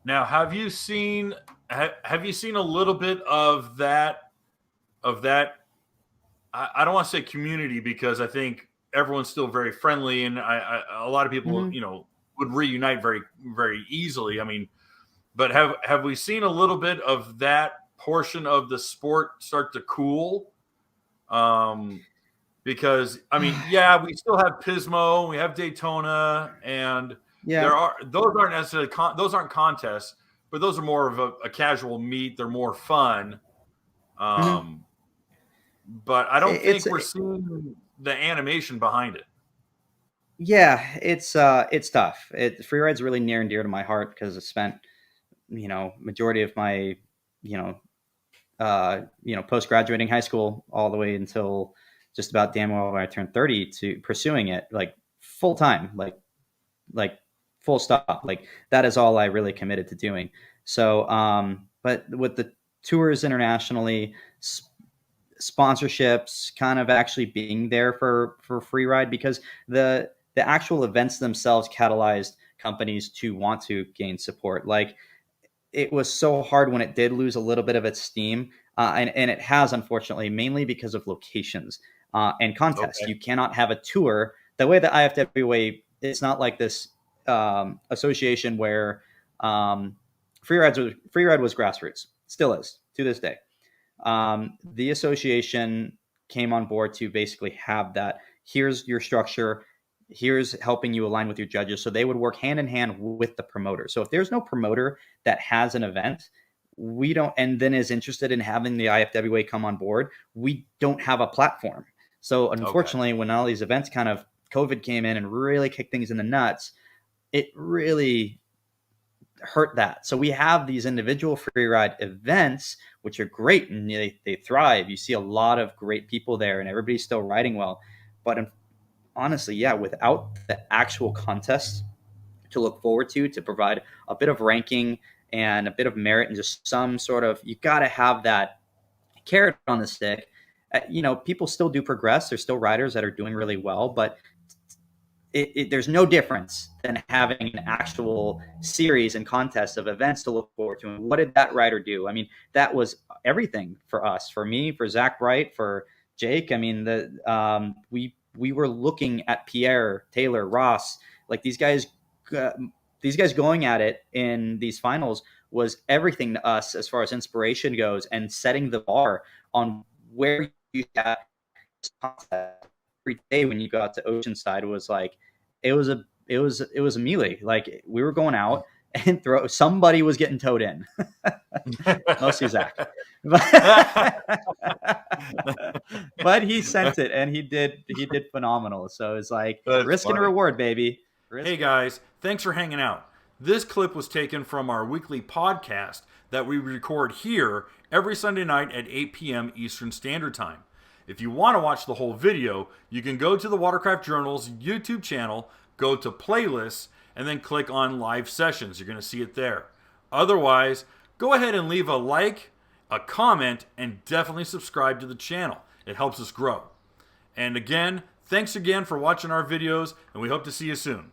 Now, have you seen a little bit of that? I don't want to say community because I think everyone's still very friendly, and a lot of people, Hmm. would reunite very easily. I mean, but have we seen a little bit of that portion of the sport start to cool? Um, because I mean, yeah, we still have Pismo, we have Daytona, and Yeah. those aren't necessarily those aren't contests, but those are more of a casual meet. They're more fun. Hmm. Um, but I don't It's think we're seeing the animation behind it. yeah, it's tough. Freeride's really near and dear to my heart because I spent majority of my you know post graduating high school all the way until just about damn well when I turned 30 to pursuing it like full time, like full stop. Like that is all I really committed to doing. So, but with the tours internationally, sponsorships, kind of actually being there for Freeride because the actual events themselves catalyzed companies to want to gain support. Like it was so hard when it did lose a little bit of its steam, and it has unfortunately mainly because of locations and contests. Okay. You cannot have a tour the way that IFWA. It's not like this association where Freeride was grassroots, still is to this day. The association came on board to basically have that. Here's your structure. Here's helping you align with your judges. So they would work hand in hand with the promoter. So if there's no promoter that has an event, we don't, and then is interested in having the IFWA come on board, we don't have a platform. So Okay. unfortunately, when all these events kind of COVID came in and really kicked things in the nuts, it really hurt that. So we have these individual free ride events, which are great and they thrive. You see a lot of great people there and everybody's still riding well. But honestly, yeah, without the actual contest to look forward to provide a bit of ranking and a bit of merit and just some sort of, you got to have that carrot on the stick. People still do progress. There's still riders that are doing really well, but there's no difference than having an actual series and contest of events to look forward to. And what did that rider do? I mean, that was everything for us, for me, for Zach Bright, for Jake. I mean, we were looking at Pierre, Taylor, Ross, like uh, these guys going at it in these finals was everything to us as far as inspiration goes and setting the bar on where you have every day when you got to Oceanside was like it was a melee. Like we were going out and somebody was getting towed in. Mostly Zach. But he sent it and he did phenomenal. So it's like That's risk and funny. reward, baby. Hey Risk and guys, thanks for hanging out. This clip was taken from our weekly podcast that we record here every Sunday night at 8 p.m. Eastern Standard Time. If you want to watch the whole video, you can go to the Watercraft Journal's YouTube channel, go to playlists, and then click on live sessions. You're going to see it there. Otherwise, go ahead and leave a like, a comment, and definitely subscribe to the channel. It helps us grow. And again, thanks again for watching our videos, and we hope to see you soon.